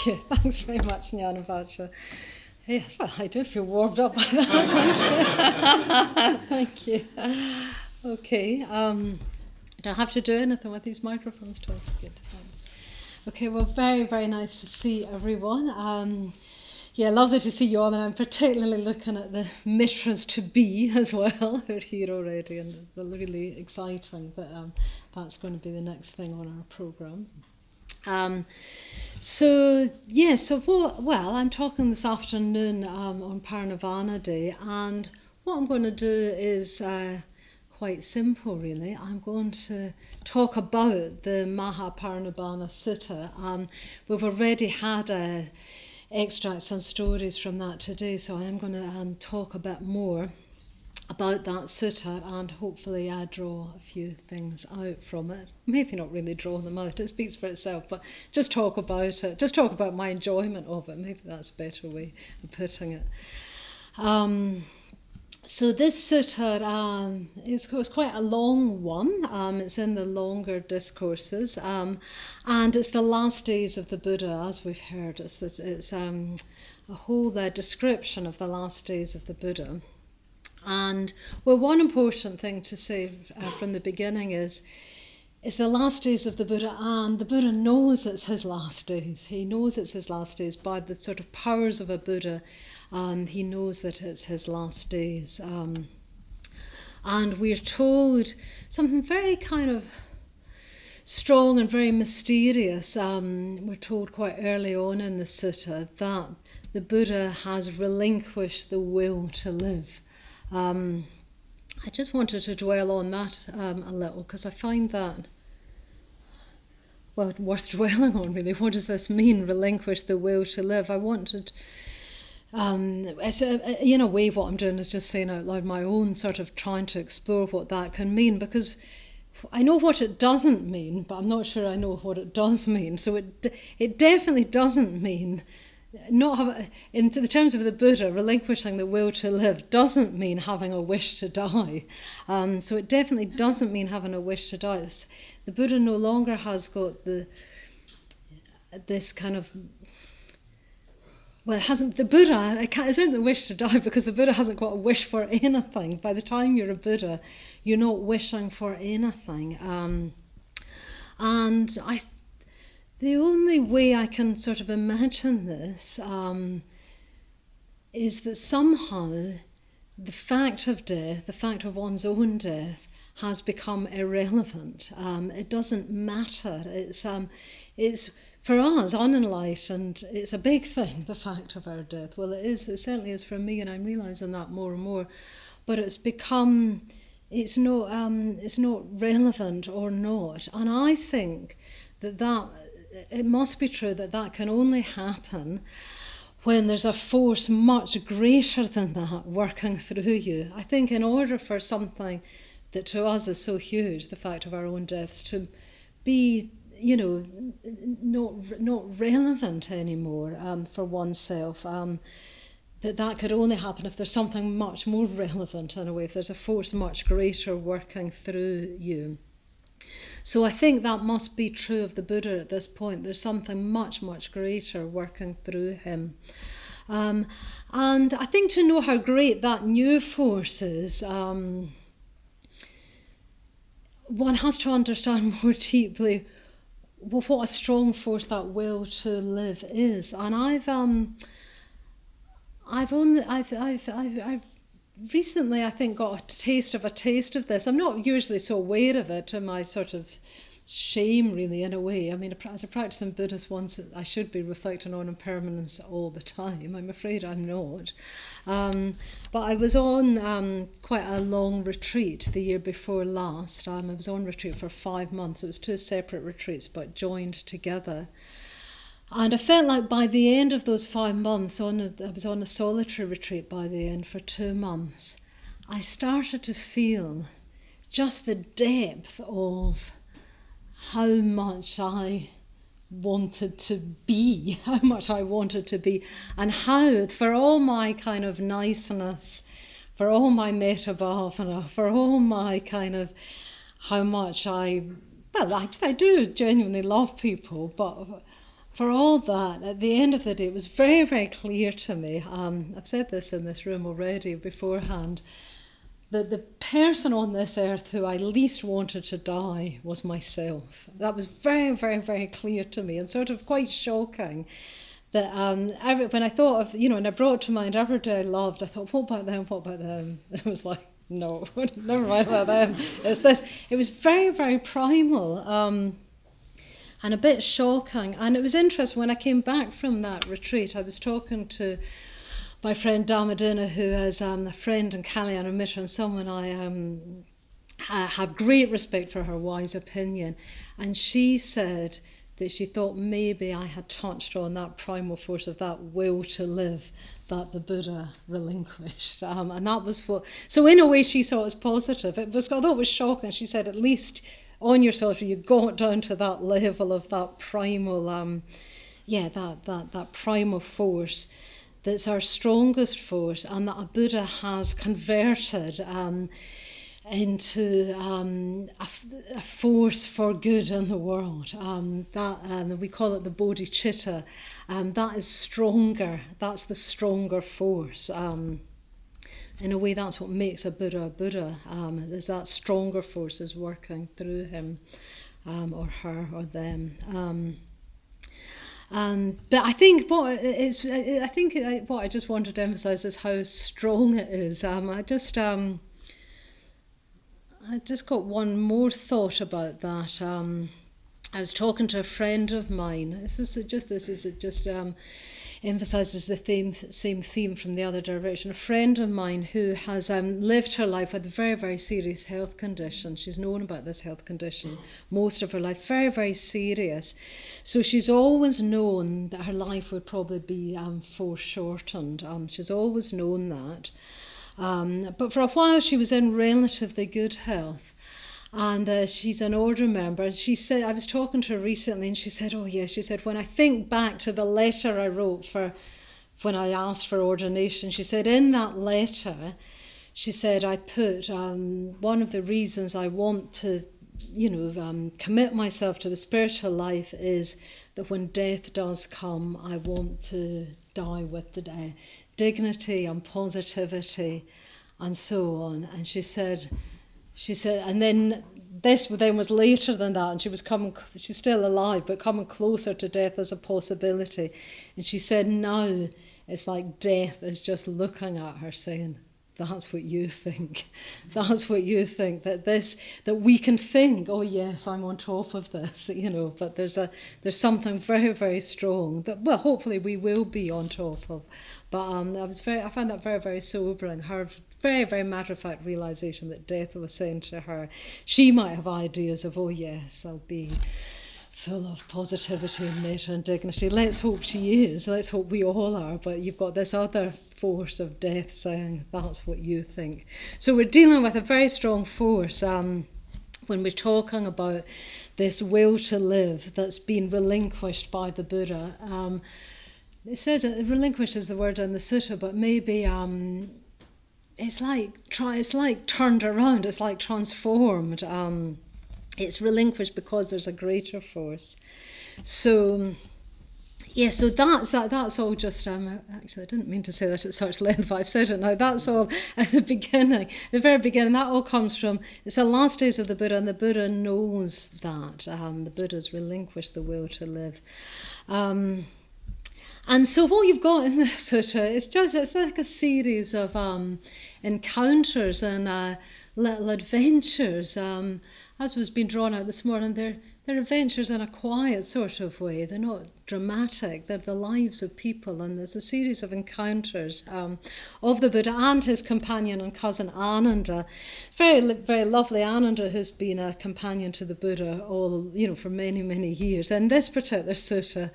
you. Thanks very much, Jnanavacha. Yeah, well, I do feel warmed up by that. Thank you. Okay. Do I have to do anything with these microphones? Good, thanks. Okay, well, very, very nice to see everyone. Lovely to see you all, and I'm particularly looking at the Mitras to be as well. They're here already, and they're really exciting. But that's going to be the next thing on our programme. I'm talking this afternoon on Parinirvana Day, and what I'm going to do is quite simple, really. I'm going to talk about the Maha-Parinibbana Sutta. We've already had extracts and stories from that today, so I am going to talk a bit more about that sutta and hopefully draw a few things out from it. Maybe not really draw them out, it speaks for itself, but just talk about it, just talk about my enjoyment of it. Maybe that's a better way of putting it. So this sutta is quite a long one. It's in the longer discourses, and it's the last days of the Buddha, as we've heard. It's a whole description of the last days of the Buddha. And one important thing to say from the beginning is it's the last days of the Buddha, and the Buddha knows it's his last days. He knows it's his last days by the sort of powers of a Buddha. He knows that it's his last days. And we're told something very kind of strong and very mysterious. We're told quite early on in the sutta that the Buddha has relinquished the will to live. I just wanted to dwell on that a little, because I find that, worth dwelling on, really. What does this mean, relinquish the will to live? I wanted, in a way, what I'm doing is just saying out loud my own sort of trying to explore what that can mean, because I know what it doesn't mean, but I'm not sure I know what it does mean. So it definitely doesn't mean, in the terms of the Buddha, relinquishing the will to live doesn't mean having a wish to die. So it definitely doesn't mean having a wish to die. The Buddha no longer has got this kind of, it hasn't, the Buddha, it isn't the wish to die, because the Buddha hasn't got a wish for anything. By the time you're a Buddha, you're not wishing for anything. The only way I can sort of imagine this is that somehow the fact of death, the fact of one's own death, has become irrelevant. It doesn't matter. It's for us, unenlightened, it's a big thing, the fact of our death. Well, it is. It certainly is for me, and I'm realising that more and more. But it's become, it's not relevant or not. And I think that it must be true that can only happen when there's a force much greater than that working through you. I think in order for something that to us is so huge, the fact of our own deaths, to be, not relevant anymore for oneself, that could only happen if there's something much more relevant in a way, if there's a force much greater working through you. So I think that must be true of the Buddha at this point. There's something much, much greater working through him. And I think to know how great that new force is, one has to understand more deeply what a strong force that will to live is. And I've recently, I think, got a taste of this. I'm not usually so aware of it, to my sort of shame, really, in a way. I mean, as a practicing Buddhist, once I should be reflecting on impermanence all the time. I'm afraid I'm not. But I was on quite a long retreat the year before last. I was on retreat for 5 months. It was 2 separate retreats, but joined together. And I felt like by the end of those 5 months, I was on a solitary retreat by the end for 2 months, I started to feel just the depth of how much I wanted to be, and how, for all my kind of niceness, for all my metta bhavana, for all my kind of how much I do genuinely love people, but for all that, at the end of the day, it was very, very clear to me. I've said this in this room already beforehand, that the person on this earth who I least wanted to die was myself. That was very, very, very clear to me, and sort of quite shocking. That when I thought of, when I brought to mind everybody I loved, I thought, what about them? What about them? It was like, no, never mind about them. It's this. It was very, very primal. And a bit shocking. And it was interesting, when I came back from that retreat, I was talking to my friend Damadina, who is a friend in Kalyana Mitra, and someone I have great respect for her wise opinion. And she said that she thought maybe I had touched on that primal force of that will to live that the Buddha relinquished. And that was what... So in a way she saw it as positive. Although it was shocking, she said, at least on yourself you got down to that level of that primal, that primal force that's our strongest force, and that a Buddha has converted into a force for good in the world. We call it the Bodhichitta. That is stronger. That's the stronger force. In a way, that's what makes a Buddha a Buddha. Is that stronger force is working through him, or her, or them. But I think what I just wanted to emphasise is how strong it is. I just got one more thought about that. I was talking to a friend of mine. This is just emphasises the same theme from the other direction. A friend of mine who has lived her life with a very, very serious health condition. She's known about this health condition most of her life, very, very serious. So she's always known that her life would probably be foreshortened. She's always known that. But for a while she was in relatively good health. And she's an order member. She said, I was talking to her recently, and she said, oh yeah, she said, when I think back to the letter I wrote for when I asked for ordination, she said, in that letter, she said, I put one of the reasons I want to, commit myself to the spiritual life is that when death does come, I want to die with the dignity and positivity and so on. And she said, and then this then was later than that, and she's still alive, but coming closer to death as a possibility. And she said now it's like death is just looking at her saying, that's what you think. That's what you think, that we can think, oh yes, I'm on top of this, but there's something very, very strong that, well, hopefully we will be on top of. But I found that very, very sobering. Her very, very matter-of-fact realisation that death was saying to her, she might have ideas of, oh yes, I'll be full of positivity and metta and dignity. Let's hope she is. Let's hope we all are. But you've got this other force of death saying, that's what you think. So we're dealing with a very strong force when we're talking about this will to live that's been relinquished by the Buddha. It says relinquished is the word in the sutta, but maybe it's like turned around. It's like transformed. It's relinquished because there's a greater force. So that's all just, actually I didn't mean to say that at such length, but I've said it now. That's all at the beginning, the very beginning. That all comes from, it's the last days of the Buddha, and the Buddha knows that. The Buddha's relinquished the will to live. And so what you've got in the sutta, it's like a series of encounters and little adventures. As was being drawn out this morning, they're adventures in a quiet sort of way. They're not dramatic. They're the lives of people, and there's a series of encounters of the Buddha and his companion and cousin Ananda. Very, very lovely Ananda, who's been a companion to the Buddha for many, many years. In this particular sutta,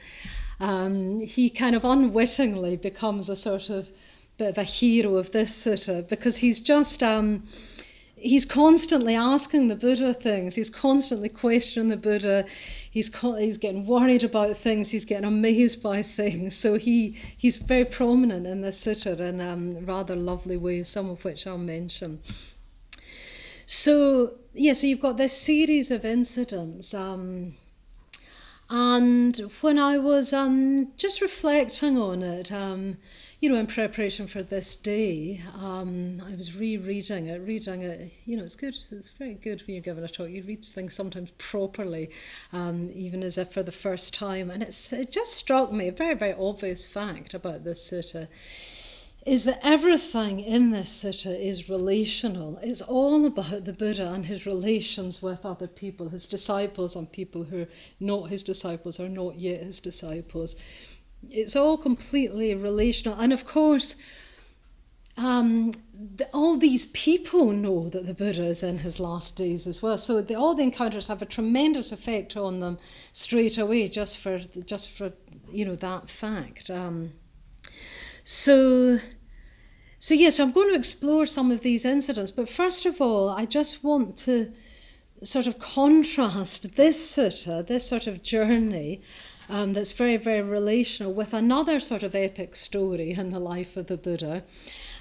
he kind of unwittingly becomes a sort of bit of a hero of this sutta, because he's just he's constantly asking the Buddha things. He's constantly questioning the Buddha. He's getting worried about things. He's getting amazed by things. So he's very prominent in this sutta in rather lovely ways, some of which I'll mention. So you've got this series of incidents. And when I was just reflecting on it, in preparation for this day, I was reading it. It's good. It's very good when you're giving a talk. You read things sometimes properly, even as if for the first time. And it just struck me, a very, very obvious fact about this sutta, is that everything in this sutta is relational. It's all about the Buddha and his relations with other people, his disciples and people who are not his disciples or not yet his disciples. It's all completely relational. And of course, all these people know that the Buddha is in his last days as well. So all the encounters have a tremendous effect on them straight away, just for that fact. So I'm going to explore some of these incidents. But first of all, I just want to sort of contrast this sutta, this sort of journey that's very, very relational, with another sort of epic story in the life of the Buddha,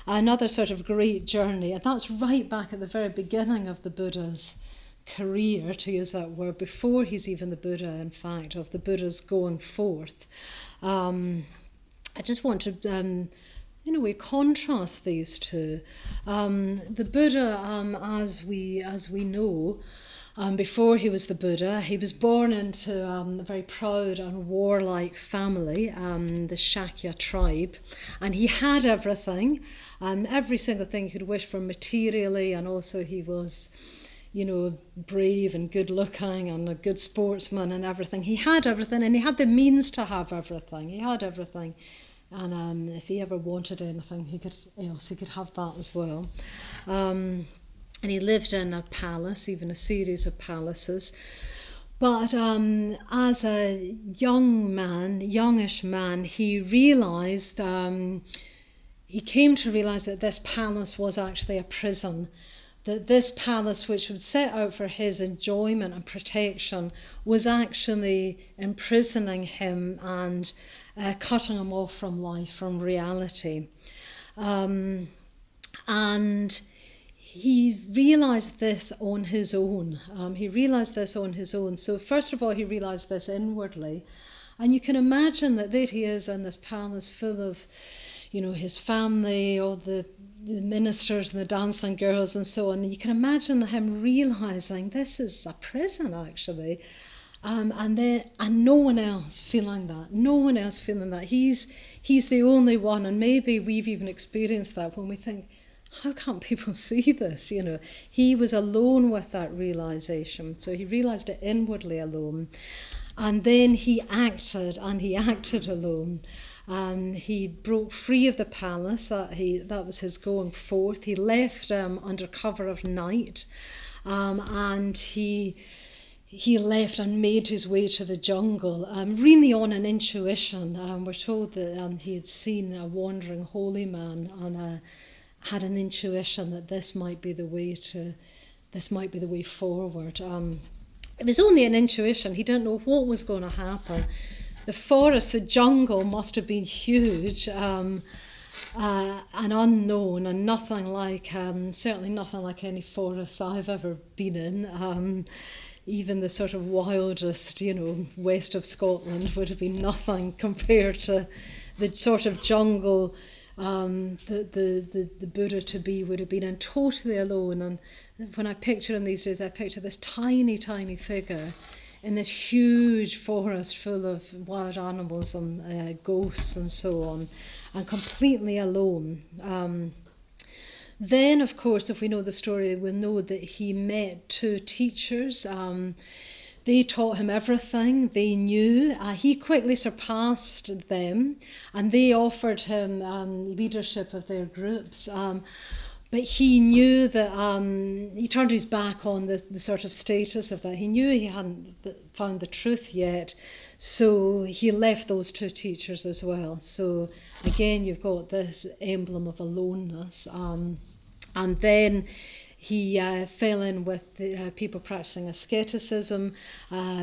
another sort of great journey. And that's right back at the very beginning of the Buddha's career, to use that word, before he's even the Buddha, in fact, of the Buddha's going forth. I just want to, we contrast these two. The Buddha, as we know, before he was the Buddha, he was born into a very proud and warlike family, the Shakya tribe, and he had everything, every single thing he could wish for materially, and also he was, brave and good looking and a good sportsman and everything. He had everything, and he had the means to have everything. He had everything. And if he ever wanted anything, he could have that as well. And he lived in a palace, even a series of palaces. But as a youngish man, he realised, he came to realise that this palace was actually a prison. That this palace, which was set out for his enjoyment and protection, was actually imprisoning him and cutting him off from life, from reality. And he realised this on his own. So first of all, he realised this inwardly. And you can imagine that there he is in this palace full of, his family, all the ministers and the dancing girls and so on. And you can imagine him realising this is a prison, actually. And no one else feeling that. He's the only one, and maybe we've even experienced that when we think, how can't people see this? He was alone with that realisation. So he realised it inwardly alone. And then he acted alone. He broke free of the palace. That was his going forth. He left under cover of night, and he left and made his way to the jungle, really on an intuition. We're told that he had seen a wandering holy man and had an intuition that this might be the way forward. It was only an intuition. He didn't know what was going to happen. The forest, the jungle must have been huge and unknown, and certainly nothing like any forests I've ever been in. Even the sort of wildest, west of Scotland would have been nothing compared to the sort of jungle the Buddha to be would have been in, totally alone. And when I picture him these days, I picture this tiny, tiny figure in this huge forest full of wild animals and ghosts and so on, and completely alone. Then, of course, if we know the story, we'll know that he met two teachers. They taught him everything they knew. He quickly surpassed them, and they offered him leadership of their groups. But he knew that he turned his back on the sort of status of that. He knew he hadn't found the truth yet, so he left those two teachers as well. So again, you've got this emblem of aloneness. And then he fell in with people practicing asceticism,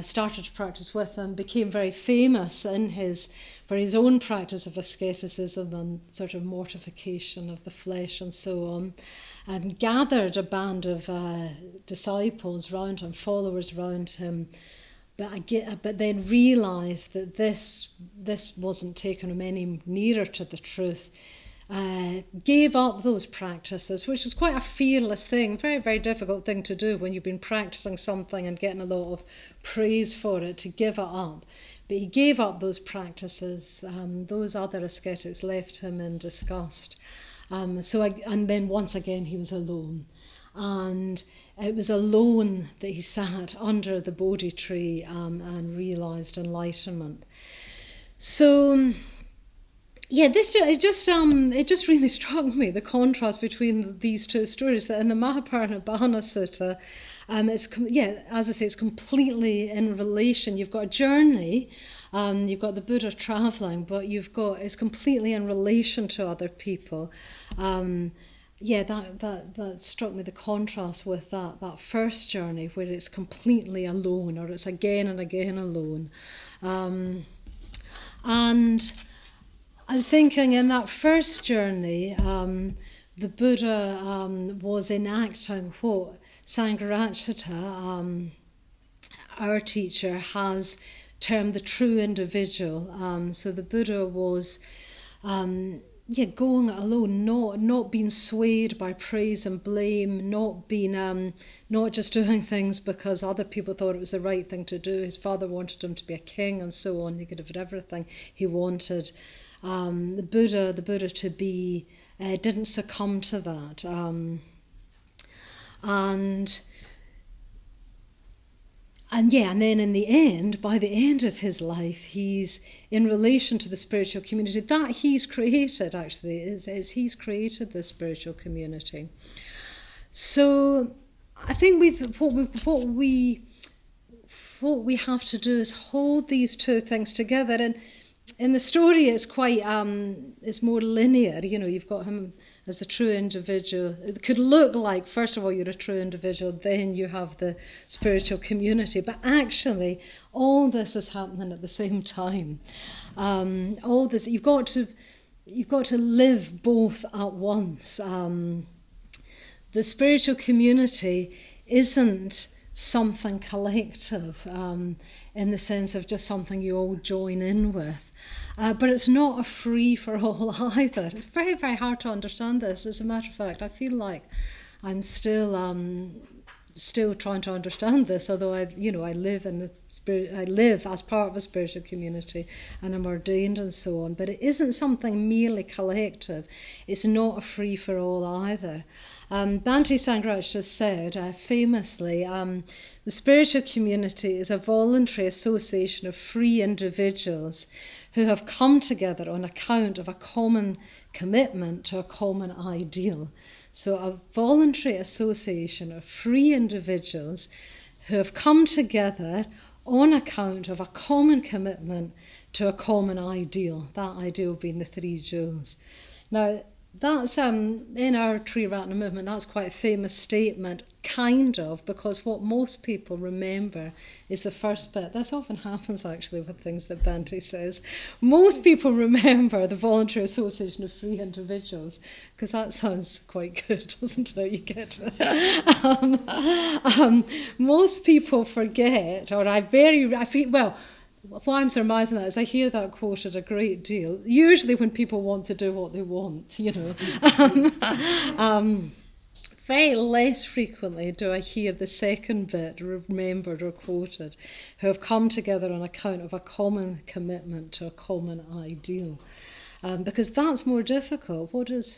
started to practice with them, became very famous for his own practice of asceticism and sort of mortification of the flesh and so on, and gathered a band of disciples round him, followers round him, but then realised that this wasn't taking him any nearer to the truth. Gave up those practices, which is quite a fearless thing, very, very difficult thing to do when you've been practicing something and getting a lot of praise for it, to give it up. But he gave up those practices. Those other ascetics left him in disgust. And then once again he was alone. And it was alone that he sat under the Bodhi tree and realised enlightenment. So, yeah, it just really struck me, the contrast between these two stories. That in the Maha-Parinibbana Sutta, as I say, it's completely in relation. You've got a journey, you've got the Buddha travelling, but it's completely in relation to other people. That struck me, the contrast with that first journey where it's completely alone, or it's again and again alone. And I was thinking, in that first journey, the Buddha was enacting what Sangha, our teacher, has termed the true individual. So the Buddha was going alone, not being swayed by praise and blame, not just doing things because other people thought it was the right thing to do. His father wanted him to be a king and so on. He could have had everything he wanted. The Buddha to be, didn't succumb to that. And then in the end, by the end of his life, he's in relation to the spiritual community that he's created. Actually, is he's created the spiritual community. So I think what we have to do is hold these two things together. And in the story, it's quite it's more linear. You've got him as a true individual. It could look like, first of all, you're a true individual, then you have the spiritual community. But actually, all this is happening at the same time. All this, you've got to live both at once. The spiritual community isn't something collective in the sense of just something you all join in with. But it's not a free-for-all either. It's very, very hard to understand this. As a matter of fact, I feel like I'm still trying to understand this, although I live as part of a spiritual community and I'm ordained and so on. But it isn't something merely collective. It's not a free-for-all either. Bhante Sangha said famously, the spiritual community is a voluntary association of free individuals who have come together on account of a common commitment to a common ideal. So a voluntary association of free individuals who have come together on account of a common commitment to a common ideal, that ideal being the three jewels. Now, that's in our Triratna movement, that's quite a famous statement, kind of, because what most people remember is the first bit. This often happens actually with things that Bhante says. Most people remember the voluntary association of free individuals, because that sounds quite good, doesn't it? You get it. Most people forget, or what I'm surmising that is I hear that quoted a great deal, usually when people want to do what they want, Very less frequently do I hear the second bit remembered or quoted, who have come together on account of a common commitment to a common ideal. Because that's more difficult. To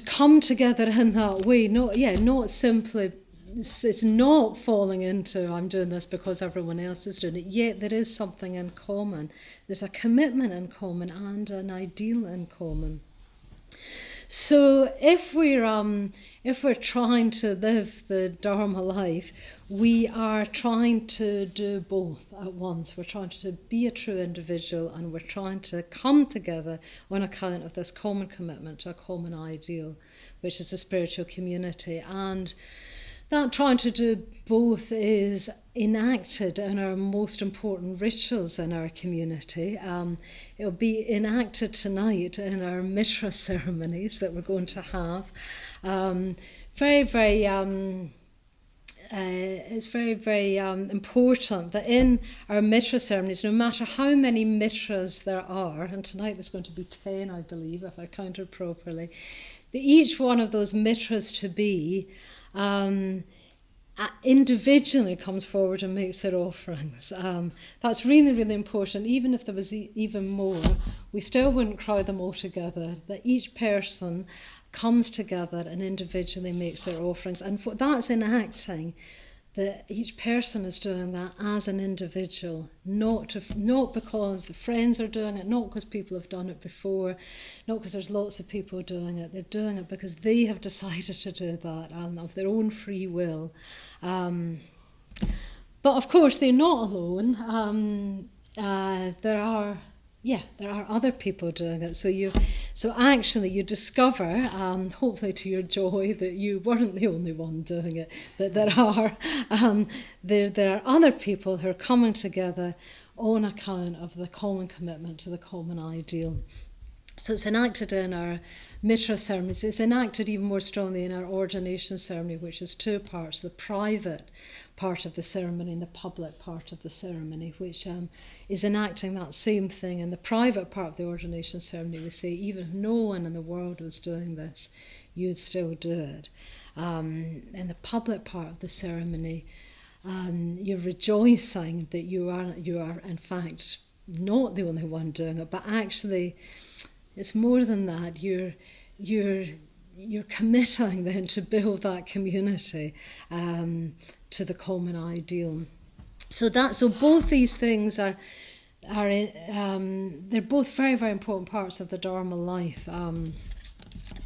come together in that way, not simply... It's not falling into, I'm doing this because everyone else is doing it, yet there is something in common. There's a commitment in common and an ideal in common. So if we're trying to live the Dharma life, we are trying to do both at once. We're trying to be a true individual and we're trying to come together on account of this common commitment to a common ideal, which is the spiritual community. And that trying to do both is enacted in our most important rituals in our community. It'll be enacted tonight in our Mitra ceremonies that we're going to have. Very, very it's very, very important that in our mitra ceremonies, no matter how many mitras there are, and tonight there's going to be 10, I believe, if I counted properly, that each one of those mitras to be individually comes forward and makes their offerings. That's really, really important. Even if there was even more, we still wouldn't crowd them all together, that each person comes together and individually makes their offerings. And what that's enacting, that each person is doing that as an individual, not because the friends are doing it, not because people have done it before, not because there's lots of people doing it. They're doing it because they have decided to do that of their own free will. But of course, they're not alone. There are other people doing it. So actually you discover, hopefully to your joy, that you weren't the only one doing it. That there are other people who are coming together on account of the common commitment to the common ideal. So it's enacted in our mitra ceremonies. It's enacted even more strongly in our ordination ceremony, which is two parts: the private part of the ceremony and the public part of the ceremony, which is enacting that same thing. In the private part of the ordination ceremony, we say, even if no one in the world was doing this, you'd still do it. In the public part of the ceremony, you're rejoicing that you are in fact not the only one doing it, but actually it's more than that. You're committing then to build that community to the common ideal. So both these things are they're both very, very important parts of the Dharma life.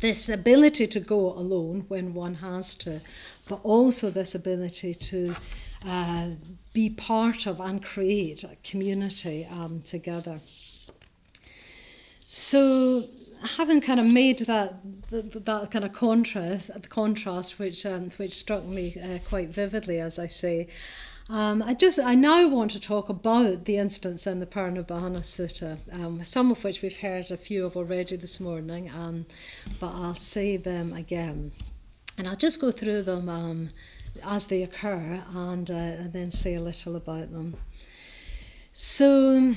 This ability to go alone when one has to, but also this ability to be part of and create a community together. So, having kind of made that kind of contrast, which struck me quite vividly, as I say, I now want to talk about the instance in the Parinirvana Sutta, some of which we've heard a few of already this morning, but I'll say them again, and I'll just go through them as they occur, and then say a little about them. So,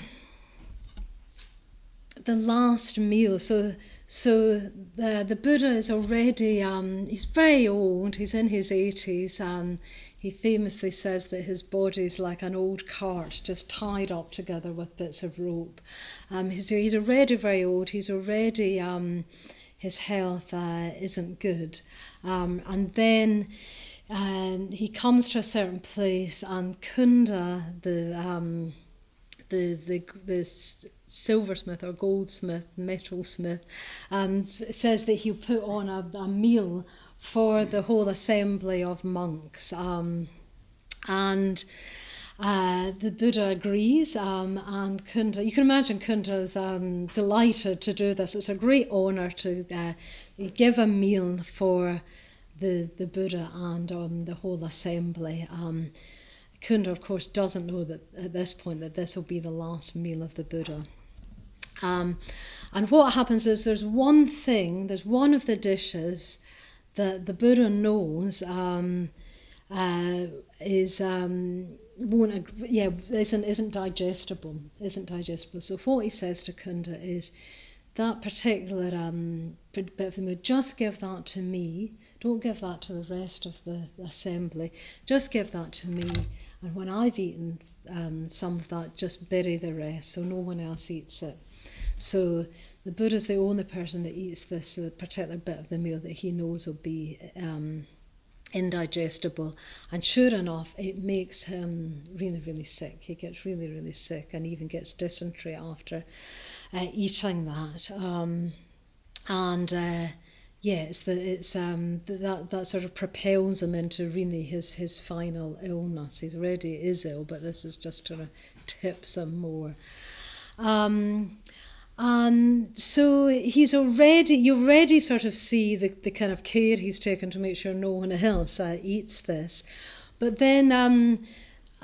the last meal. So the Buddha is already, he's very old, he's in his 80s, he famously says that his body's like an old cart just tied up together with bits of rope. He's already very old, he's already, his health isn't good. And then he comes to a certain place, and Kunda, the silversmith or goldsmith, metalsmith, says that he'll put on a meal for the whole assembly of monks. And the Buddha agrees, and Kunda, you can imagine Kunda's delighted to do this. It's a great honour to give a meal for the Buddha and the whole assembly. Kunda, of course, doesn't know that at this point that this will be the last meal of the Buddha. And what happens is there's one of the dishes that the Buddha knows isn't digestible. So what he says to Kunda is, that particular bit of food, just give that to me. Don't give that to the rest of the assembly. Just give that to me. And when I've eaten some of that, just bury the rest so no one else eats it. So the Buddha's the only person that eats this particular bit of the meal that he knows will be indigestible. And sure enough, it makes him really, really sick. He gets really, really sick and even gets dysentery after eating that. That sort of propels him into really his final illness. He already is ill, but this is just sort of tips him more. And so you already sort of see the kind of care he's taken to make sure no one else eats this. But then a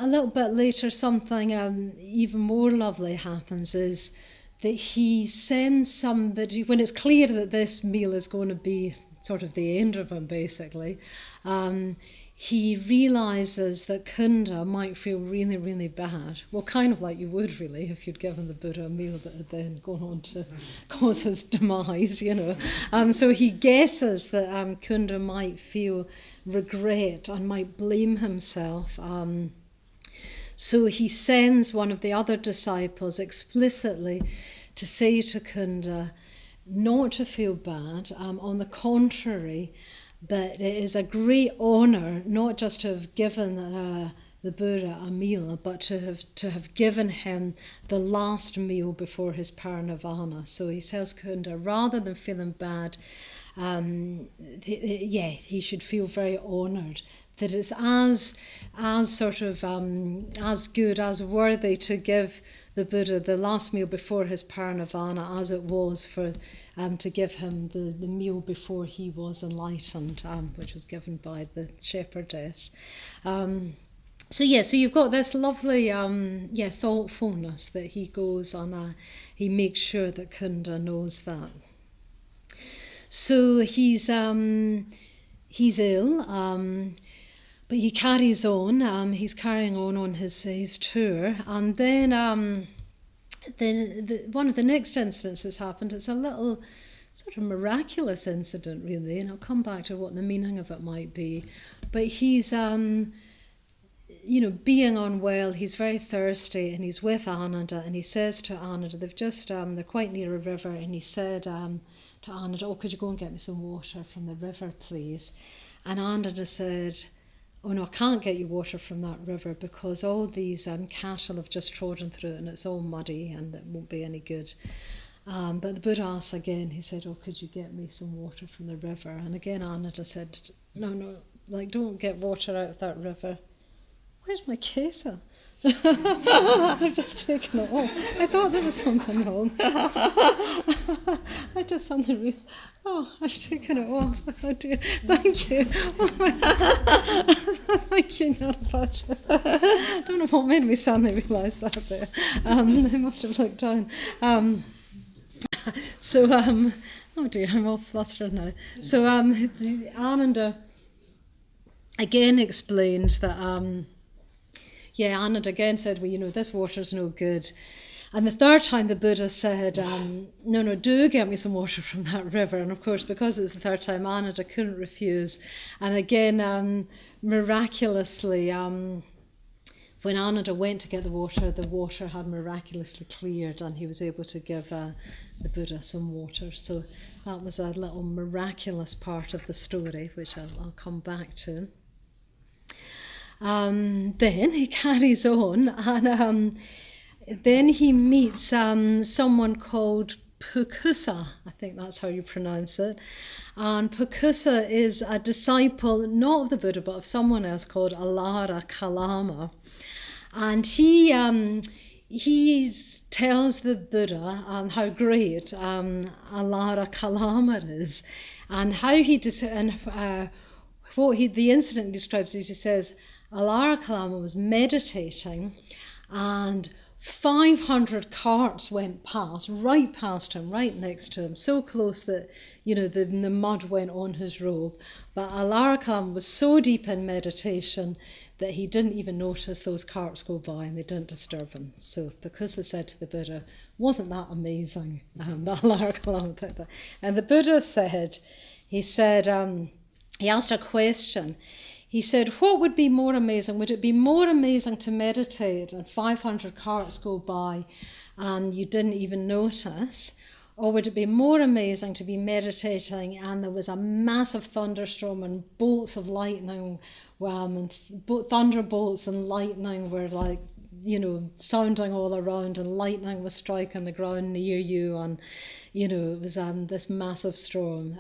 little bit later, something even more lovely happens, is that he sends somebody, when it's clear that this meal is going to be sort of the end of him, basically, he realizes that Kunda might feel really, really bad. Well, kind of like you would really if you'd given the Buddha a meal that had then gone on to cause his demise, So he guesses that Kunda might feel regret and might blame himself. So he sends one of the other disciples explicitly to say to Kunda not to feel bad. On the contrary, that it is a great honour not just to have given the Buddha a meal, but to have given him the last meal before his Parinirvana. So he tells Kunda, rather than feeling bad, he should feel very honoured. That it's as good, as worthy to give the Buddha the last meal before his Parinirvana as it was for to give him the meal before he was enlightened, which was given by the shepherdess. So you've got this lovely thoughtfulness that he goes on. He makes sure that Kunda knows that. So he's ill. But he carries on. He's carrying on his tour, and then one of the next incidents that's happened. It's a little sort of miraculous incident, really, and I'll come back to what the meaning of it might be. But he's being unwell. He's very thirsty, and he's with Ananda, and he says to Ananda, they've just they're quite near a river, and he said to Ananda, "Oh, could you go and get me some water from the river, please?" And Ananda said, "Oh no, I can't get you water from that river because all these cattle have just trodden through it and it's all muddy and it won't be any good." But the Buddha asked again, he said, "Oh, could you get me some water from the river?" And again Ananda said, No, don't get water out of that river. Where's my kesa? I've just taken it off. I thought there was something wrong. I just suddenly I've taken it off. Oh dear. Thank you. Thank you, Narapacha. I don't know what made me suddenly realise that there. I must have looked down. Oh dear, I'm all flustered now. So Ananda again explained that Ananda again said, "Well, this water's no good." And the third time the Buddha said, no, do get me some water from that river. And of course, because it was the third time, Ananda couldn't refuse. And again, miraculously, when Ananda went to get the water had miraculously cleared and he was able to give the Buddha some water. So that was a little miraculous part of the story, which I'll come back to. Then he carries on and then he meets someone called Pukkusa, I think that's how you pronounce it. And Pukkusa is a disciple, not of the Buddha, but of someone else called Alara Kalama. And he tells the Buddha how great Alara Kalama is, and how the incident describes is he says Alara Kalama was meditating and 500 carts went right past him, right next to him, so close that, the mud went on his robe. But Alara Kalama was so deep in meditation that he didn't even notice those carts go by and they didn't disturb him. So because they said to the Buddha, "Wasn't that amazing?" That Alara Kalama did that. And the Buddha said, he asked a question. He said, "What would be more amazing? Would it be more amazing to meditate and 500 carts go by and you didn't even notice? Or would it be more amazing to be meditating and there was a massive thunderstorm and bolts of lightning, and thunderbolts and lightning were sounding all around and lightning was striking the ground near you and, it was this massive storm.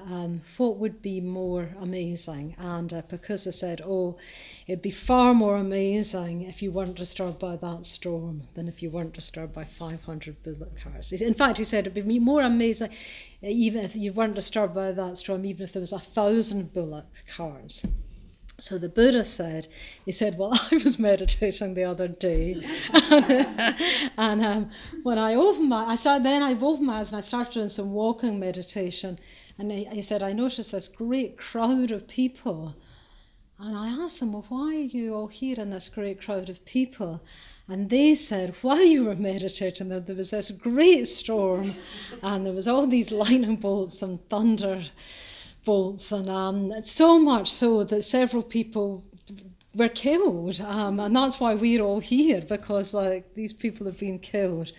What would be more amazing?" And Pukkusa said, "It'd be far more amazing if you weren't disturbed by that storm than if you weren't disturbed by 500 bullock carts." In fact, he said it'd be more amazing even if you weren't disturbed by that storm, even if there was 1,000 bullock carts. So the Buddha said, "Well, I was meditating the other day, and when I opened my eyes and I started doing some walking meditation, and he said I noticed this great crowd of people, And I asked them, well, why are you all here in this great crowd of people? And they said, while you were meditating, there was this great storm, and there was all these lightning bolts and thunder bolts, and so much so that several people were killed, and that's why we're all here, because these people have been killed.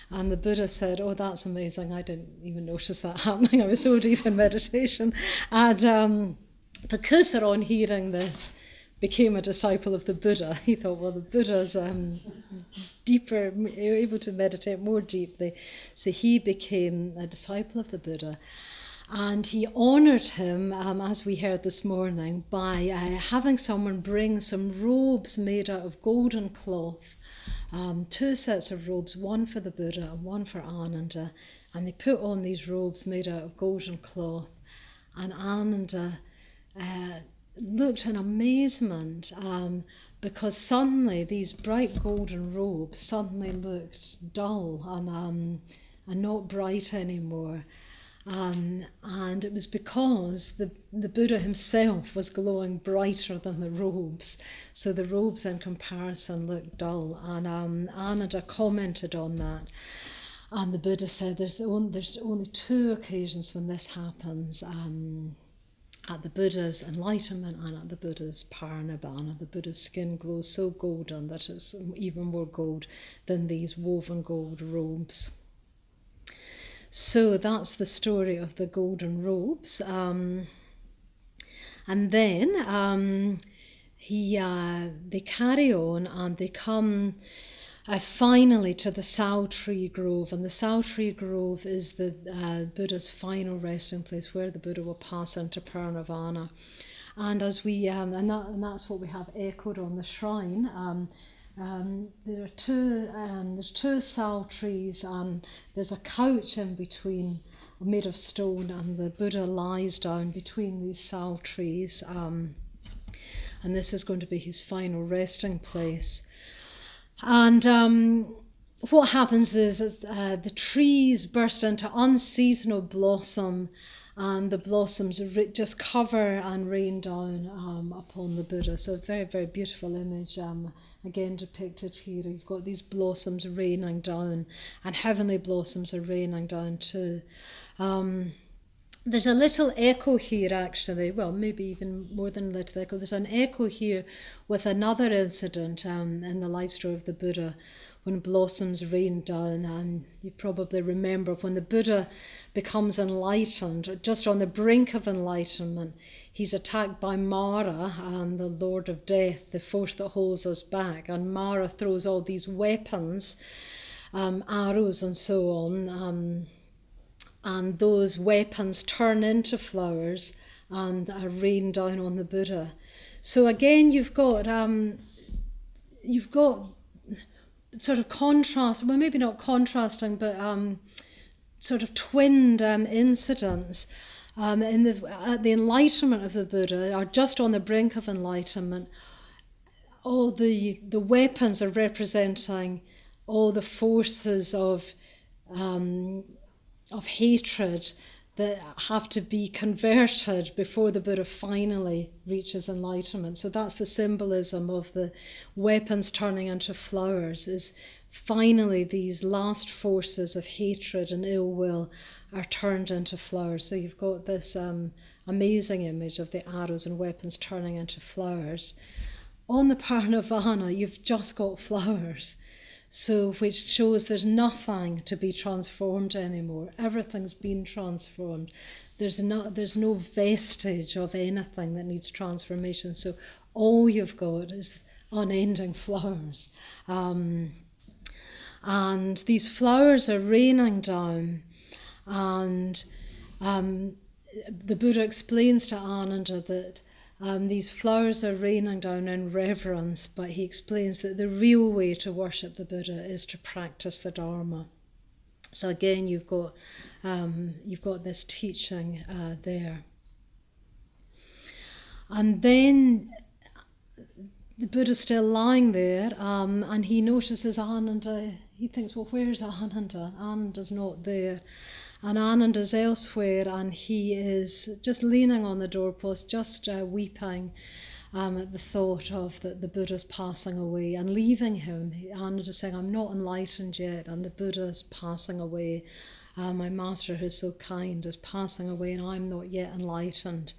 And the Buddha said, oh, that's amazing, I didn't even notice that happening, I was so deep in meditation. And Pukkusa, on hearing this, became a disciple of the Buddha. He thought, well, the Buddha's deeper, able to meditate more deeply, so he became a disciple of the Buddha. And he honoured him, as we heard this morning, by having someone bring some robes made out of golden cloth, 2 sets of robes, one for the Buddha and one for Ananda, and they put on these robes made out of golden cloth. And Ananda looked in amazement, because suddenly these bright golden robes suddenly looked dull and not bright anymore. And it was because the Buddha himself was glowing brighter than the robes. So the robes in comparison looked dull. And Ananda commented on that. And the Buddha said there's only 2 occasions when this happens, at the Buddha's enlightenment and at the Buddha's Parinirvana. The Buddha's skin glows so golden that it's even more gold than these woven gold robes. So that's the story of the golden robes. And then they carry on and they come finally to the Sal Tree Grove. And the Sal Tree Grove is the Buddha's final resting place, where the Buddha will pass into Parinirvana. And as we and that's what we have echoed on the shrine. There's 2 sal trees, and there's a couch in between made of stone, and the Buddha lies down between these sal trees, and this is going to be his final resting place. And what happens is the trees burst into unseasonal blossom, and the blossoms just cover and rain down upon the Buddha. So a very, very beautiful image, again depicted here. You've got these blossoms raining down, and heavenly blossoms are raining down too. There's a little echo here, actually, well, maybe even more than a little echo. There's an echo here with another incident in the life story of the Buddha, when blossoms rain down. And you probably remember when the Buddha becomes enlightened, just on the brink of enlightenment, he's attacked by Mara, the Lord of Death, the force that holds us back. And Mara throws all these weapons, arrows and so on, and those weapons turn into flowers and are rained down on the Buddha. So again, you've got sort of contrast, well, maybe not contrasting, but sort of twinned incidents. At the enlightenment of the Buddha, or just on the brink of enlightenment, all the weapons are representing all the forces of hatred that have to be converted before the Buddha finally reaches enlightenment. So that's the symbolism of the weapons turning into flowers, is finally these last forces of hatred and ill will are turned into flowers. So you've got this amazing image of the arrows and weapons turning into flowers. On the Parinirvana, you've just got flowers. So, which shows there's nothing to be transformed anymore. Everything's been transformed. There's no vestige of anything that needs transformation. So all you've got is unending flowers. And these flowers are raining down. And the Buddha explains to Ananda that these flowers are raining down in reverence, but he explains that the real way to worship the Buddha is to practice the Dharma. So again, you've got this teaching there. And then the Buddha's still lying there, and he notices Ananda. He thinks, well, where's Ananda? Ananda's not there. And Ananda's elsewhere, and he is just leaning on the doorpost, just weeping. at the thought of that the Buddha's passing away and leaving him. Ananda's saying, I'm not enlightened yet, and the Buddha's passing away. My master, who's so kind, is passing away, and I'm not yet enlightened.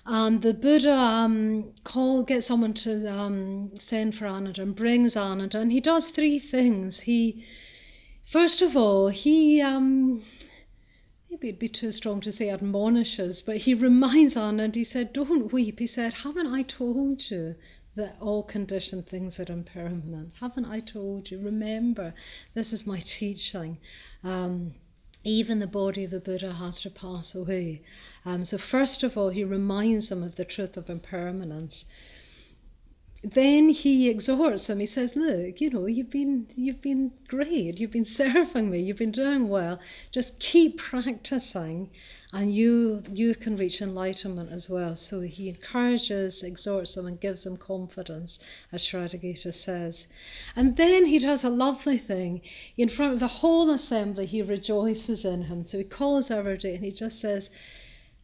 And the Buddha gets someone to send for Ananda and brings Ananda, and he does three things. First of all, maybe it'd be too strong to say admonishes, but he reminds Ananda, he said, don't weep. He said, haven't I told you that all conditioned things are impermanent? Haven't I told you? Remember, this is my teaching. Even the body of the Buddha has to pass away. So first of all, he reminds him of the truth of impermanence. Then he exhorts him. He says, look, you've been great. You've been serving me. You've been doing well. Just keep practicing, and you can reach enlightenment as well. So he encourages, exhorts him, and gives him confidence, as Shraddhagita says. And then he does a lovely thing. In front of the whole assembly, he rejoices in him. So he calls everybody, and he just says,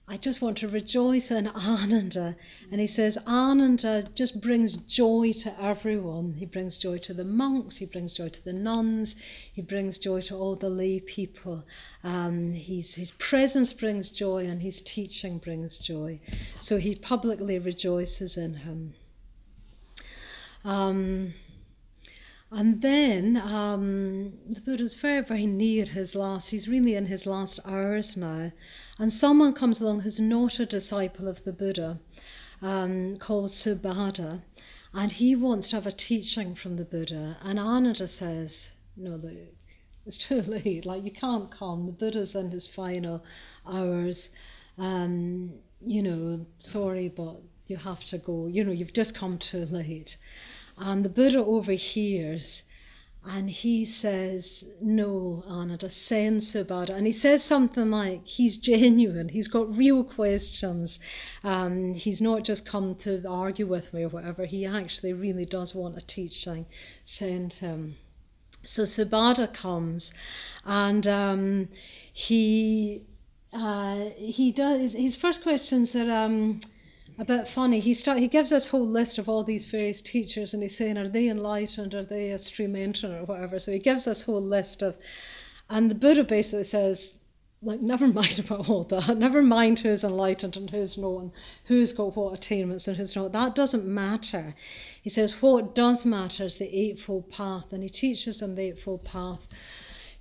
I just want to rejoice in Ananda. And he says, Ananda just brings joy to everyone. He brings joy to the monks, he brings joy to the nuns, he brings joy to all the lay people. His presence brings joy, and his teaching brings joy. So he publicly rejoices in him. And then the Buddha's very, very near he's really in his last hours now. And someone comes along who's not a disciple of the Buddha, called Subhadra, and he wants to have a teaching from the Buddha. And Ananda says, no, look, it's too late, you can't come. The Buddha's in his final hours. Sorry, but you have to go. You've just come too late. And the Buddha overhears, and he says, no, Ananda, send Subhadra. And he says something like, he's genuine, he's got real questions. He's not just come to argue with me or whatever, he actually really does want a teaching. Send him. So Subhadra comes, and he does, his first questions are a bit funny. He gives this whole list of all these various teachers, and he's saying, are they enlightened, are they a stream entrant or whatever? So he gives this whole list and the Buddha basically says, never mind about all that, never mind who's enlightened and who's not, and who's got what attainments and who's not. That doesn't matter. He says what does matter is the Eightfold Path, and he teaches them the Eightfold Path.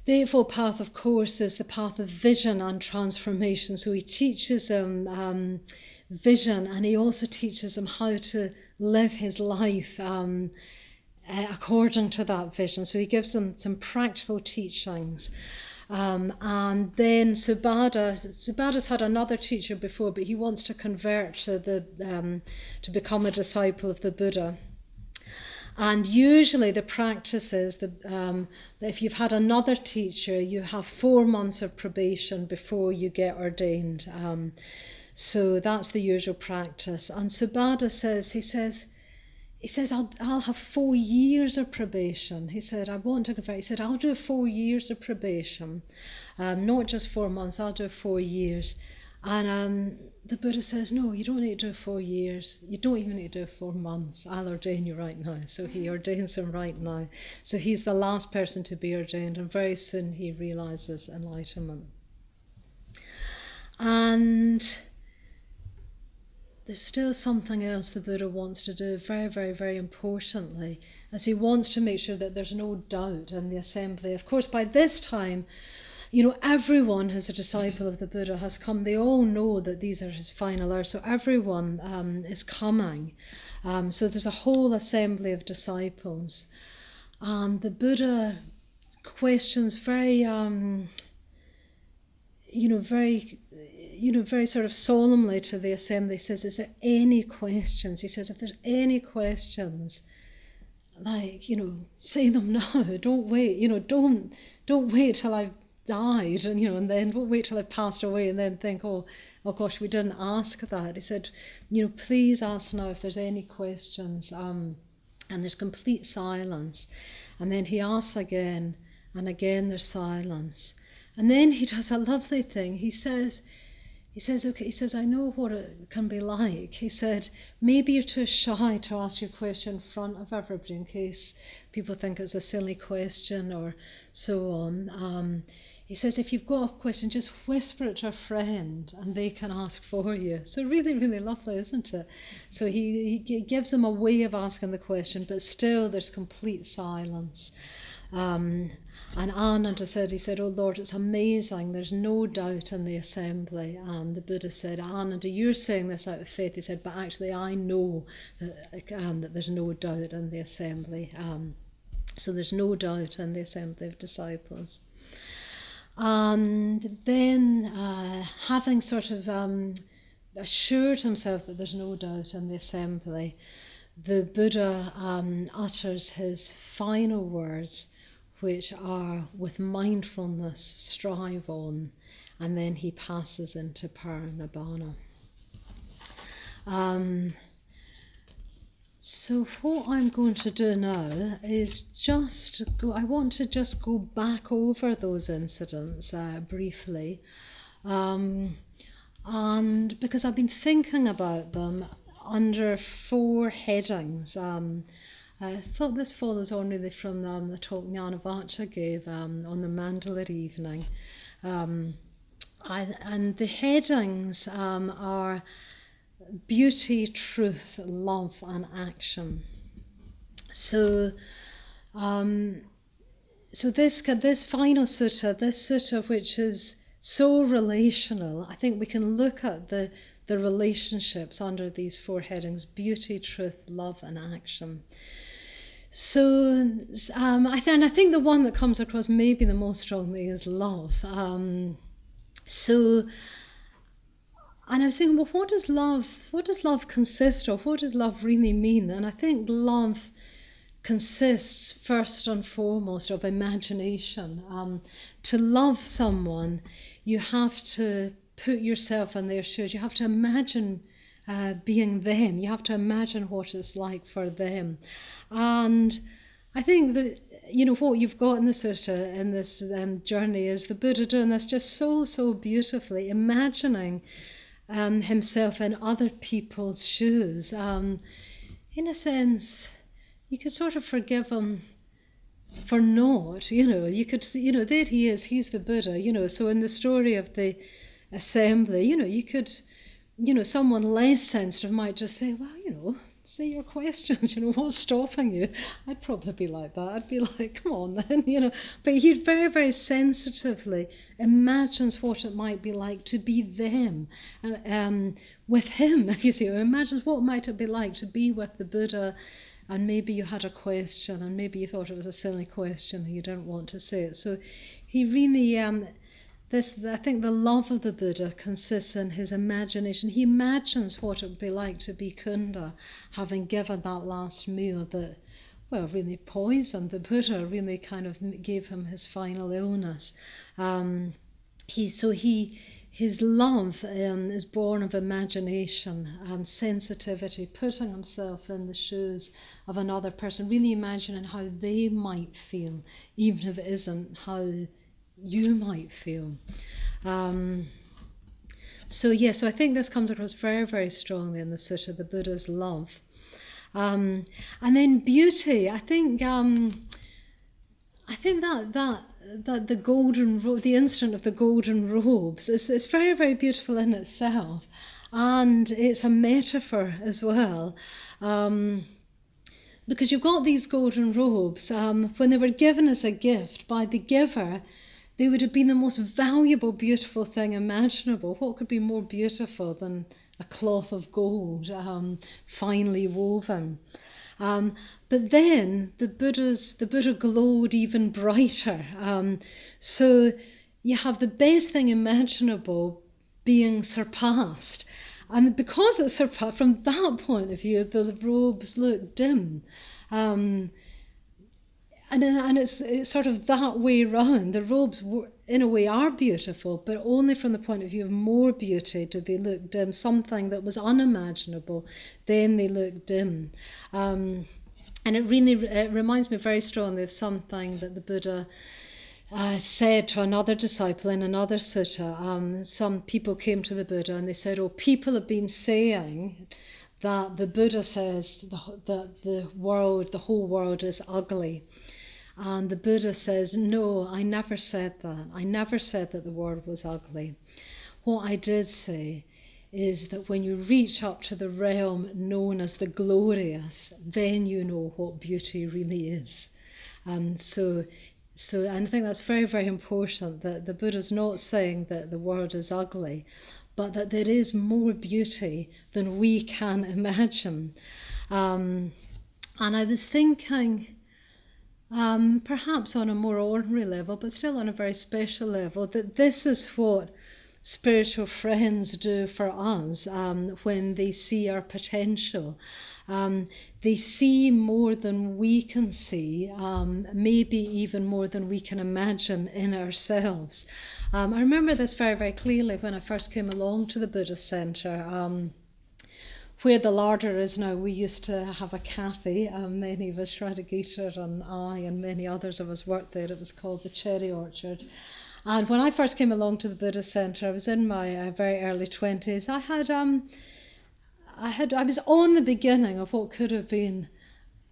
The Eightfold Path, of course, is the path of vision and transformation. So he teaches them vision, and he also teaches him how to live his life according to that vision. So he gives them some practical teachings. And then Subhadра's had another teacher before, but he wants to convert to become a disciple of the Buddha. And usually the practice is that if you've had another teacher, you have 4 months of probation before you get ordained. So that's the usual practice. And Subhadra says, he says, I'll have 4 years of probation. He said, I want to convert. He said, I'll do 4 years of probation. Not just 4 months, I'll do 4 years. And the Buddha says, no, you don't need to do 4 years. You don't even need to do 4 months. I'll ordain you right now. So he ordains him right now. So he's the last person to be ordained, and very soon he realizes enlightenment. And there's still something else the Buddha wants to do, very, very, very importantly, as he wants to make sure that there's no doubt in the assembly. Of course, by this time, everyone who's a disciple of the Buddha has come. They all know that these are his final hours, so everyone is coming. So there's a whole assembly of disciples. The Buddha questions very sort of solemnly to the assembly. He says, is there any questions? He says, if there's any questions, say them now. Don't wait, don't wait till I've died, and then don't wait till I've passed away and then think, oh gosh, we didn't ask that. He said, please ask now if there's any questions. And there's complete silence. And then he asks again, and again there's silence. And then he does a lovely thing. He says, he says, okay, he says, I know what it can be like. He said, maybe you're too shy to ask your question in front of everybody in case people think it's a silly question or so on. He says, if you've got a question, just whisper it to a friend and they can ask for you. So really, really lovely, isn't it? So he gives them a way of asking the question, but still there's complete silence. And Ananda said, he said, oh Lord, it's amazing, there's no doubt in the assembly. And the Buddha said, Ananda, you're saying this out of faith. He said, but actually I know that there's no doubt in the assembly. So there's no doubt in the assembly of disciples. And then having sort of assured himself that there's no doubt in the assembly, the Buddha utters his final words, which are, with mindfulness, strive on, and then he passes into Parinirvana. So what I'm going to do now is I want to just go back over those incidents briefly, and because I've been thinking about them under 4 headings. I thought this follows on really from the talk Jnanavacha gave on the Mandala evening. And the headings are beauty, truth, love and action. So this final sutta, this sutta which is so relational, I think we can look at the relationships under these 4 headings: beauty, truth, love and action. So I think the one that comes across maybe the most strongly is love. And I was thinking, well, what does love consist of? What does love really mean? And I think love consists first and foremost of imagination. To love someone, you have to put yourself in their shoes. You have to imagine being them. You have to imagine what it's like for them. And I think that, what you've got in the sutta, in this journey, is the Buddha doing this just so, so beautifully, imagining himself in other people's shoes. In a sense, you could sort of forgive him for not, you could, there he is, he's the Buddha, so in the story of the assembly, you could, someone less sensitive might just say, well, say your questions, what's stopping you? I'd probably be like that. I'd be like, come on then, But he very, very sensitively imagines what it might be like to be them with him, if you see. Imagines what might it be like to be with the Buddha, and maybe you had a question, and maybe you thought it was a silly question and you didn't want to say it. So he really... I think the love of the Buddha consists in his imagination. He imagines what it would be like to be Kunda, having given that last meal that, really poisoned the Buddha, really kind of gave him his final illness. His love is born of imagination, sensitivity, putting himself in the shoes of another person, really imagining how they might feel, even if it isn't how you might feel. So I think this comes across very, very strongly in the sutta, the Buddha's love. And then beauty, I think that the golden robe, the incident of the golden robes, is very, very beautiful in itself, and it's a metaphor as well. Because you've got these golden robes, when they were given as a gift by the giver, they would have been the most valuable, beautiful thing imaginable. What could be more beautiful than a cloth of gold, finely woven? But then the Buddha glowed even brighter. So you have the best thing imaginable being surpassed. And because it's surpassed, from that point of view, the robes look dim. And it's sort of that way round. The robes, in a way, are beautiful, but only from the point of view of more beauty do they look dim. Something that was unimaginable, then they look dim. And it reminds me very strongly of something that the Buddha said to another disciple in another sutta, some people came to the Buddha and they said, oh, people have been saying that the Buddha says that the whole world is ugly. And the Buddha says, no, I never said that. I never said that the world was ugly. What I did say is that when you reach up to the realm known as the glorious, then you know what beauty really is. So and I think that's very, very important, that the Buddha's not saying that the world is ugly, but that there is more beauty than we can imagine. And I was thinking, perhaps on a more ordinary level, but still on a very special level, that this is what spiritual friends do for us when they see our potential. They see more than we can see, maybe even more than we can imagine in ourselves. I remember this very, very clearly when I first came along to the Buddhist Centre. Where the larder is now, we used to have a cafe. Many of us, Shradagita and I and many others of us worked there. It was called the Cherry Orchard. And when I first came along to the Buddhist Centre, I was in my very early 20s. I was on the beginning of what could have been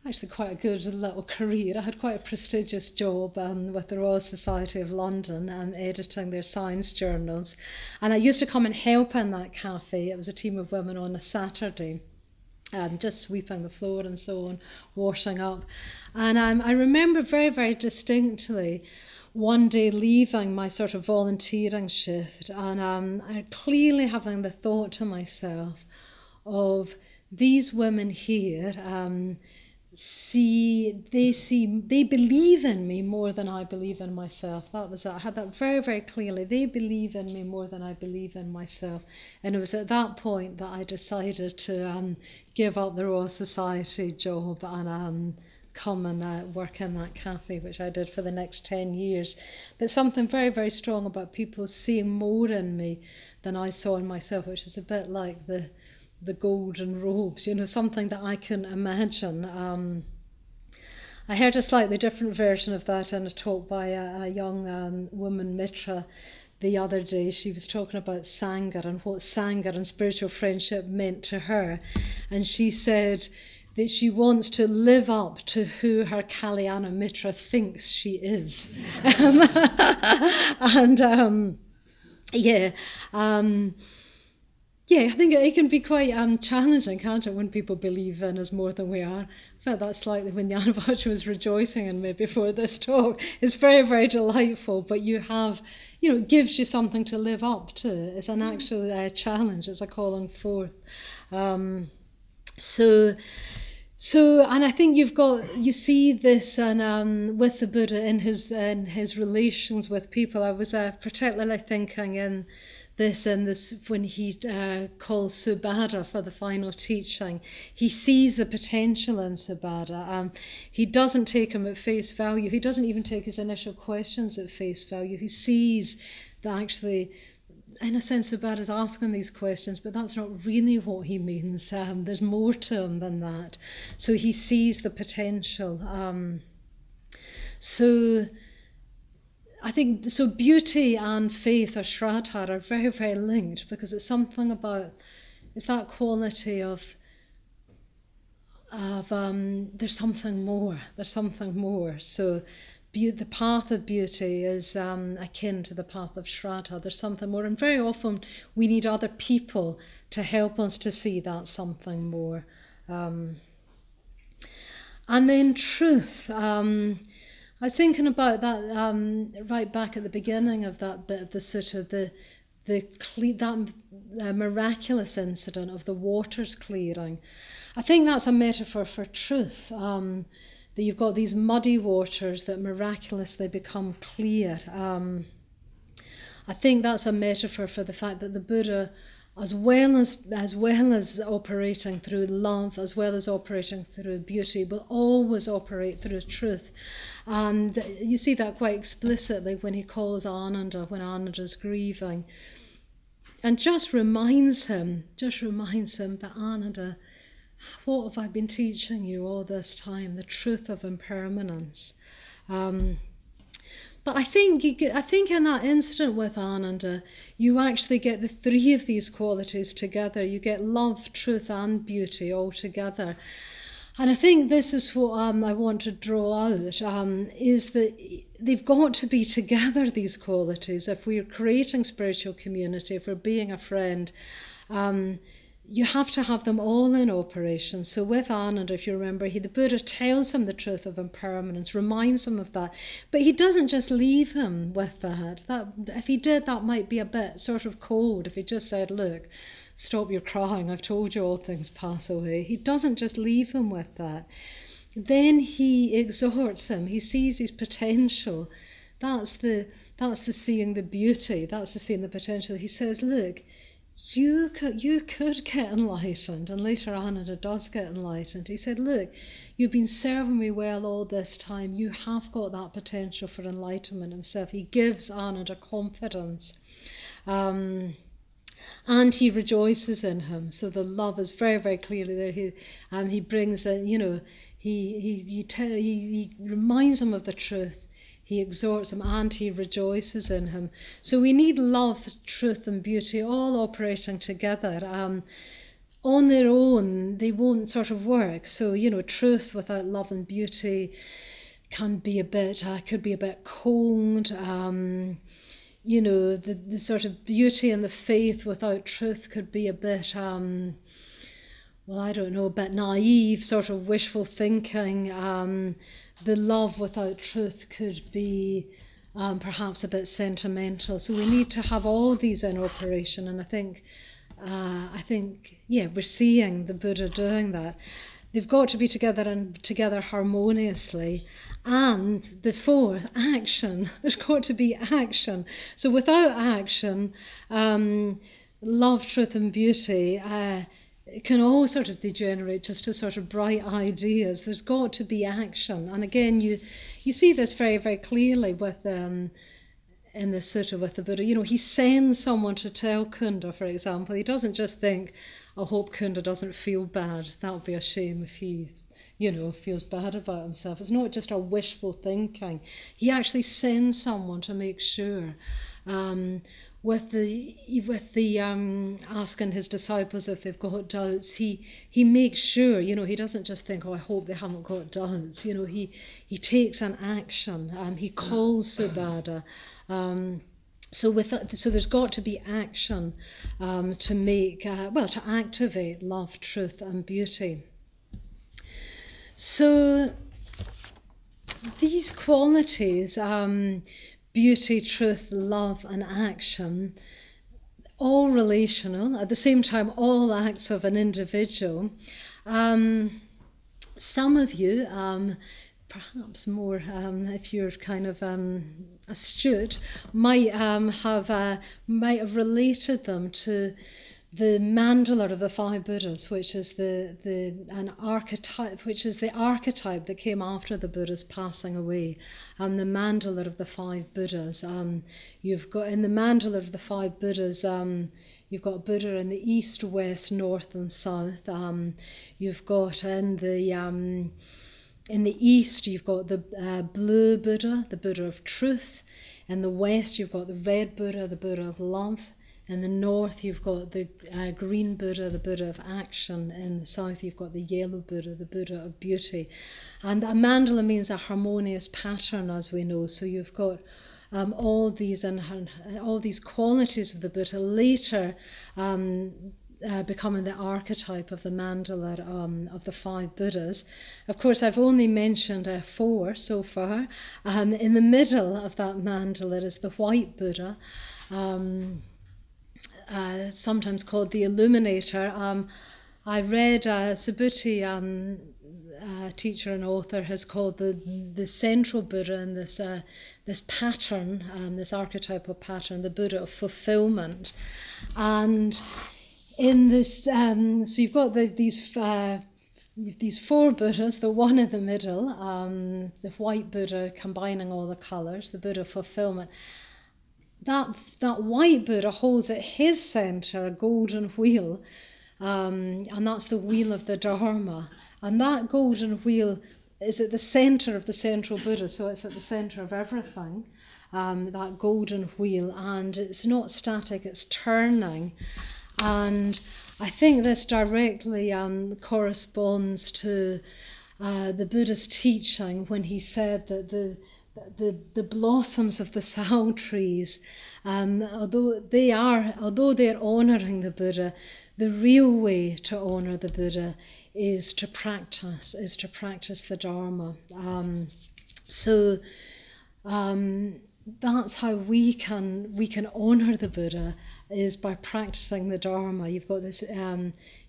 actually quite a good little career. I had quite a prestigious job with the Royal Society of London, editing their science journals. And I used to come and help in that cafe. It was a team of women on a Saturday, just sweeping the floor and so on, washing up. And I remember very, very distinctly one day leaving my sort of volunteering shift and clearly having the thought to myself of these women here, they believe in me more than I believe in myself. I had that very, very clearly. They believe in me more than I believe in myself. And it was at that point that I decided to give up the Royal Society job and come and work in that cafe, which I did for the next 10 years. But something very, very strong about people seeing more in me than I saw in myself, which is a bit like the golden robes, something that I couldn't imagine. I heard a slightly different version of that in a talk by a young woman, Mitra, the other day. She was talking about Sangha and what Sangha and spiritual friendship meant to her. And she said that she wants to live up to who her Kalyana Mitra thinks she is. I think it can be quite challenging, can't it, when people believe in us more than we are. I felt that slightly when Yanavaja was rejoicing in me before this talk. It's very, very delightful, but it gives you something to live up to. It's an actual challenge, it's a calling forth. And I think you see this with the Buddha in his relations with people. I was particularly thinking in this when he calls Subhadra for the final teaching. He sees the potential in Subhadra. He doesn't take him at face value. He doesn't even take his initial questions at face value. He sees that actually, in a sense, Subhadra is asking these questions, but that's not really what he means. There's more to him than that. So he sees the potential. I think beauty and faith or Shraddha are very, very linked, because it's that quality of there's something more. So the path of beauty is akin to the path of Shraddha. There's something more, and very often we need other people to help us to see that something more. And then truth. I was thinking about that right back at the beginning of that bit of the sutta, that miraculous incident of the waters clearing. I think that's a metaphor for truth, that you've got these muddy waters that miraculously become clear. I think that's a metaphor for the fact that the Buddha, as well as operating through love, as well as operating through beauty, will always operate through truth. And you see that quite explicitly when he calls Ananda, when Ananda's grieving, and just reminds him that, Ananda, what have I been teaching you all this time? The truth of impermanence. But I think I think in that incident with Ananda, you actually get the three of these qualities together. You get love, truth, and beauty all together. And I think this is what I want to draw out, is that they've got to be together, these qualities. If we're creating spiritual community, if we're being a friend, you have to have them all in operation. So with Ananda, if you remember, the Buddha tells him the truth of impermanence, reminds him of that, but he doesn't just leave him with that. If he did, that might be a bit sort of cold. If he just said, look, stop your crying, I've told you all things pass away. He doesn't just leave him with that. Then he exhorts him. He sees his potential. That's the seeing the beauty. That's the seeing the potential. He says, look, you could get enlightened. And later Ananda does get enlightened. He said, look, you've been serving me well all this time. You have got that potential for enlightenment himself. He gives Ananda confidence. And he rejoices in him. So the love is very, very clearly there. He brings in, he reminds him of the truth. He exhorts him and he rejoices in him. So we need love, truth and beauty all operating together. On their own, they won't sort of work. So, truth without love and beauty could be a bit cold. The sort of beauty and the faith without truth could be a bit, a bit naive, sort of wishful thinking. The love without truth could be perhaps a bit sentimental. So we need to have all these in operation, and I think, we're seeing the Buddha doing that. They've got to be together and together harmoniously. And the fourth, action. There's got to be action. So without action, love, truth and beauty it can all sort of degenerate just to sort of bright ideas. There's got to be action. And again, you see this very, very clearly with in the sutta with the Buddha. He sends someone to tell Kunda, for example. He doesn't just think, I hope Kunda doesn't feel bad. That would be a shame if he, feels bad about himself. It's not just a wishful thinking. He actually sends someone to make sure. With the asking his disciples if they've got doubts, he makes sure, he doesn't just think, I hope they haven't got doubts. He takes an action. He calls Subhadra. So there's got to be action to make, to activate love, truth and beauty. So these qualities, beauty, truth, love and action, all relational, at the same time all acts of an individual. Some of you, perhaps more if you're kind of astute, might have related them to the mandala of the five Buddhas, which is an archetype, which is the archetype that came after the Buddha's passing away. The mandala of the five Buddhas. You've got in the mandala of the five Buddhas. You've got Buddha in the east, west, north, and south. You've got in the east, you've got the blue Buddha, the Buddha of truth. In the west, you've got the red Buddha, the Buddha of love. In the north, you've got the green Buddha, the Buddha of action. In the south, you've got the yellow Buddha, the Buddha of beauty. And a mandala means a harmonious pattern, as we know. So you've got all these qualities of the Buddha later becoming the archetype of the mandala of the five Buddhas. Of course, I've only mentioned 4 so far. In the middle of that mandala is the white Buddha. Sometimes called the Illuminator. I read Subhuti, teacher and author, has called the central Buddha in this pattern, this archetypal pattern, the Buddha of fulfillment. And in this, so you've got these 4 Buddhas, the one in the middle, the white Buddha combining all the colours, the Buddha of fulfillment. That white Buddha holds at his centre a golden wheel, and that's the wheel of the Dharma. And that golden wheel is at the centre of the central Buddha, so it's at the centre of everything. that golden wheel, and it's not static, it's turning. And I think this directly corresponds to the Buddha's teaching when he said that the blossoms of the sal trees, although they're honouring the Buddha, the real way to honour the Buddha is to practice the Dharma. So that's how we can honour the Buddha, is by practicing the Dharma. You've got this,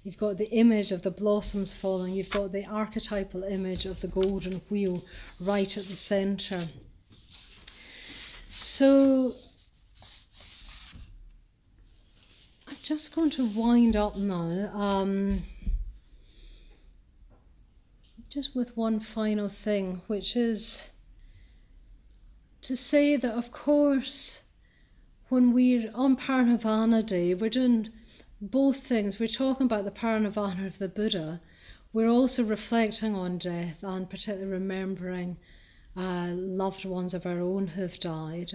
you've got the image of the blossoms falling. You've got the archetypal image of the golden wheel right at the centre. So I'm just going to wind up now, just with one final thing, which is to say that, of course, when we're on Parinirvana Day, we're doing both things. We're talking about the Parinirvana of the Buddha. We're also reflecting on death, and particularly remembering loved ones of our own who've died.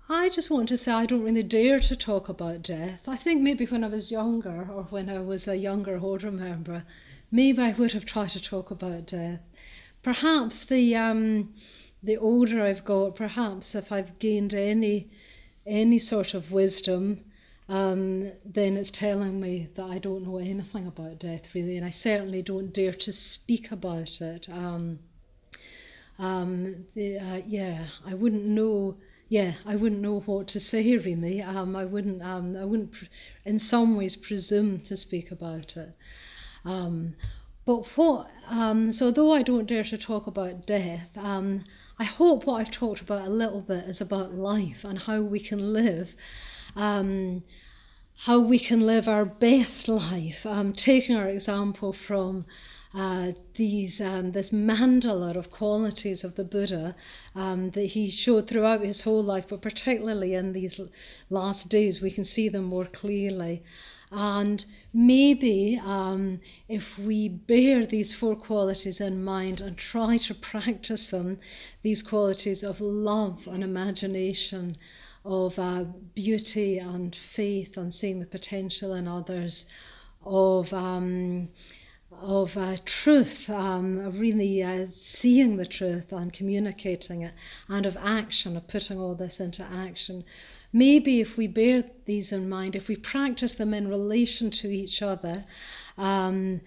I just want to say I don't really dare to talk about death. I think maybe when I was younger, or when I was a younger order member, maybe I would have tried to talk about death. Perhaps the older I've got, perhaps if I've gained any sort of wisdom, then it's telling me that I don't know anything about death really, and I certainly don't dare to speak about it. I wouldn't know. Yeah, I wouldn't know what to say really. I wouldn't in some ways presume to speak about it. So though I don't dare to talk about death, I hope what I've talked about a little bit is about life and how we can live our best life. Taking our example from this mandala of qualities of the Buddha that he showed throughout his whole life, but particularly in these last days we can see them more clearly. And maybe if we bear these four qualities in mind and try to practice them, these qualities of love and imagination, of beauty and faith and seeing the potential in others, of truth, of really seeing the truth and communicating it, and of action, of putting all this into action. Maybe if we bear these in mind, if we practice them in relation to each other, then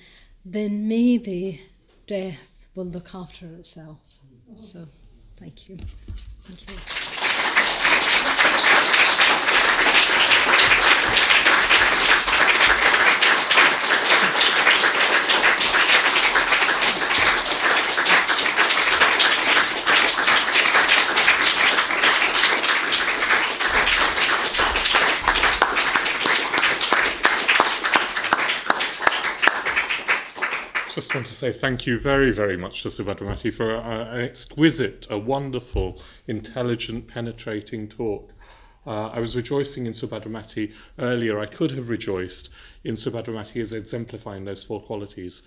maybe death will look after itself. So, thank you. Thank you. Just want to say thank you very, very much to Subhadramati for an exquisite, a wonderful, intelligent, penetrating talk. I was rejoicing in Subhadramati earlier. I could have rejoiced in Subhadramati as exemplifying those four qualities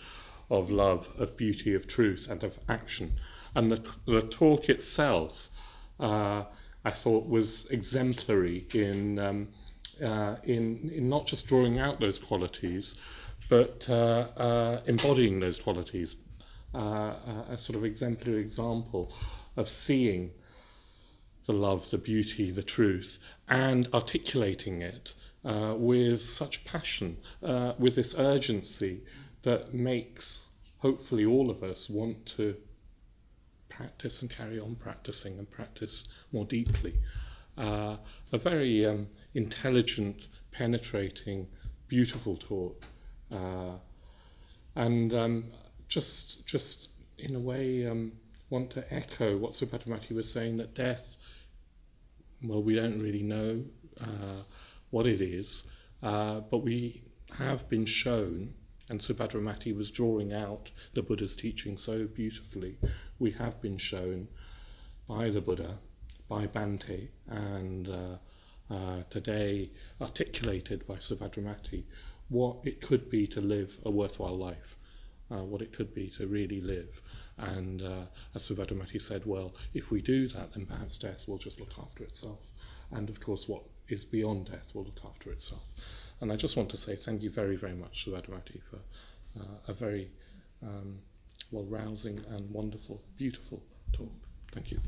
of love, of beauty, of truth, and of action. And the talk itself, I thought, was exemplary in not just drawing out those qualities, but embodying those qualities, a sort of exemplary example of seeing the love, the beauty, the truth, and articulating it with such passion, with this urgency that makes, hopefully, all of us want to practice and carry on practicing and practice more deeply. A very intelligent, penetrating, beautiful talk. Just in a way want to echo what Subhadramati was saying, that death, well, we don't really know what it is, but we have been shown, and Subhadramati was drawing out the Buddha's teaching so beautifully, we have been shown by the Buddha, by Bhante, and today articulated by Subhadramati, what it could be to live a worthwhile life. what it could be to really live. And as Subhadramati said, well, if we do that, then perhaps death will just look after itself. And of course, what is beyond death will look after itself. And I just want to say thank you very, very much, Subhadramati, for a very rousing and wonderful, beautiful talk. Thank you.